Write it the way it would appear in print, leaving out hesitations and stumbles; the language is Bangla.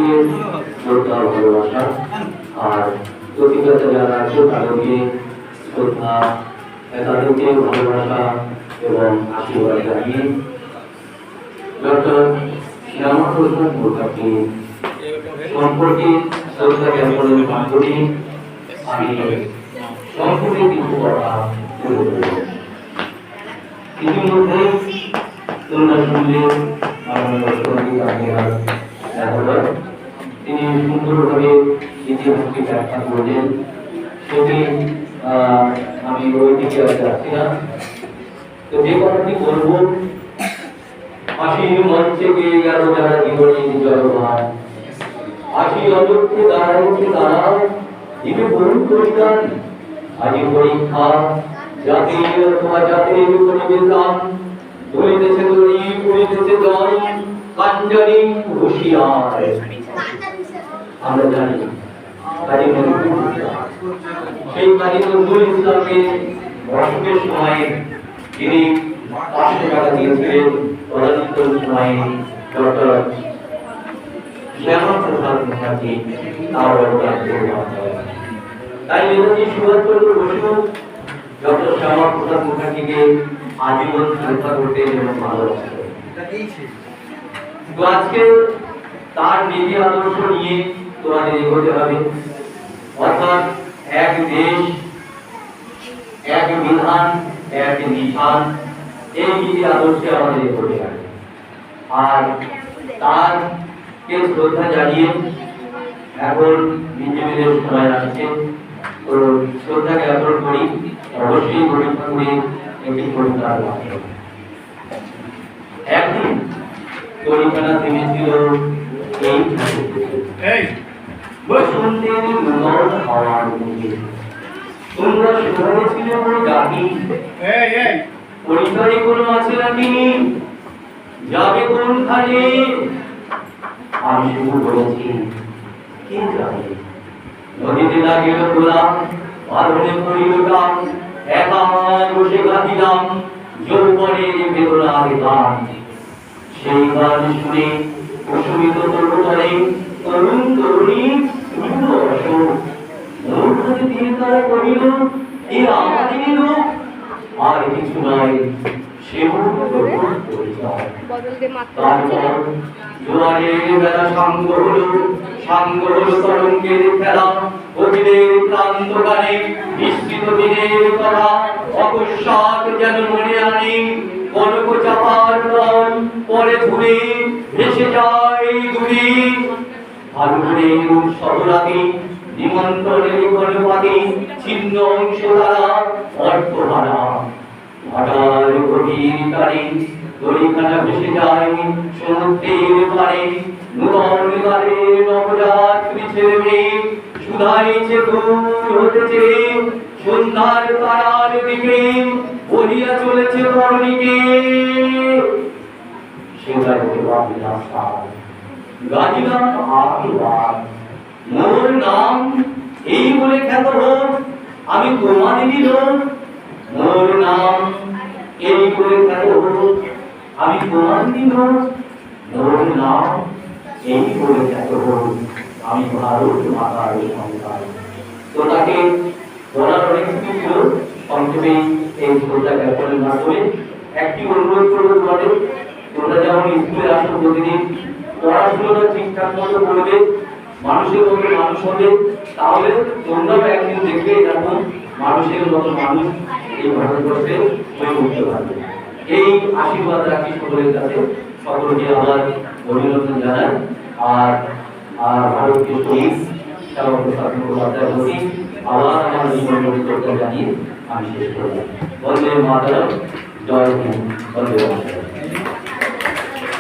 সকলকে শ্রদ্ধা ভালোবাসা আর প্রতিজ্ঞতা যারা আছে তাদেরকে শ্রদ্ধা তাদেরকে ভালোবাসা এবং আশীর্বাদ জানিয়ে ডক্টর শ্যামাপ্রসাদ মুখার্জি সম্পর্কে শ্রদ্ধা জ্ঞাপনের মাধ্যমে আমি সম্পূর্ণ কিছু কথা তুলে ধরব। ইতিমধ্যে তোমরা শুনলে তিনি সুন্দরভাবে ইতিহাসকে ব্যাখ্যা করলেন, সেটি আমি ওই দিকে যাচ্ছি না। তো যে কথাটি বলবো, আশির মঞ্চে গিয়ে গেল যারা জীবনে জলভার, আশি অযোধ্যে দাঁড়াইছে তারা দিবে বহু পরিদান, আজি পরীক্ষা জাতির অথবা জাতির পরিবেশন, ধরিতেছে দড়ি পড়িতেছে জল কাঞ্জনি হুঁশিয়ার। আমরা জানি কাজী নজরুল সেই কাজী নজরুল ইসলামকে অসুখের সময় যিনি 500 টাকা দিয়েছিলেন, তদানীন্তন সময়ে ডক্টর শ্যামাপ্রসাদ মুখার্জি তার অবদান প্রমাণ করেন। তাই নেতাজি সুভাষচন্দ্র বসু ডক্টর শ্যামাপ্রসাদ মুখার্জিকে আজীবন শ্রদ্ধা করতেন এবং ভালোবাসতেন। তো আজকে তার নীতি আদর্শ নিয়ে তোমাদের এগোতে হবে, অর্থাৎ এক দেশ, এক বিধান, এক নিশান, এই নীতি আদর্শে আমাদের এগোতে হবে। আর তার কে শ্রদ্ধা জানিয়ে এখন বিজেপিদের সময় আসছে, তো শ্রদ্ধা জ্ঞাপন করি। অবশ্যই গরিবপুরে একটি পরিষ্কার একদিন তরিখানা থেমেছিল এই বসন্তের মৃদল হাওয়ার মধ্যে। তোমরা শুনেছিলে ওই ডাকি, পরিবারে কোনো আছে নাকি, যাবে কোনখানে? আমি শুধু বলেছি কে যাবে। নদীতে লাগিল তোলা, বাঁধনে পড়িল টান, একা বসে গাহিলাম যৌবনের বেদনার গান। সেই গান শুনে কুসুমিত তরুণে তরুণ তরুণী শুনল অশোক, মোর হাতে দিয়ে তারা কহিল এ আমাদেরই লোক, আর কিছু নয় জোয়ারের বেলা সাঙ্গ হলো তরঙ্গের খেলা, অভিদের ক্লান্ত গানে নিশ্চিত দিনের কথা অকস্মাৎ যেন মনে আনে। কনক চাপার দল পরে ধুলে ভেসে যায় দূরে, ফাল্গুনের সহরাতে নিমন্ত্রণের গণপাতে ছিন্ন অংশ দ্বারা অর্থহারা। ভাটার গভীর কারে দড়িখানা ভেসে যায় সমুদ্রের পারে, নূতন গানের নবযাত্রী ছেলে মেয়ে শুধাইছে দূর হতেছে সন্ধ্যার তারার দিকে, বলিয়া চলেছে বর্ণিকে সে গাইতে বাবিলা সার, গাইলাম আশীর্বাদ। মোর নাম এই বলে খ্যাত হোক, আমি তোমাদেরই লোক। মোর নাম এই বলে খ্যাত হোক, আমি তোমাদেরই লোক। মোর নাম এই বলে খ্যাত হোক, আমি ভারত মাতার সন্তান। তো তাকে বলার অনেক কিছু ছিল, সংক্ষেপে এই শ্রদ্ধা জ্ঞাপনের মাধ্যমে একটি অনুরোধ করবো তোমাদের, তোমরা যেমন স্কুলে আসো প্রতিদিন, পড়াশোনাটা ঠিকঠাক মতো করবে, মানুষের মতো মানুষ হবে, তাহলে তোমরাও একদিন দেখবে এরকম মানুষের মতো মানুষ এই ভারতবর্ষে হয়ে উঠতে পারবে। এই আশীর্বাদ রাখি সকলের কাছে, সকলকে আবার অভিনন্দন জানাই। আর ভারতীয় শহীদ শ্যামাপ্রসাদ মুখোপাধ্যায় বলি আবার আমার জীবন জানিয়ে আমি শেষ করলাম। বন্দে মাতরম, জয় হিন্দ, বন্দে মাতরম।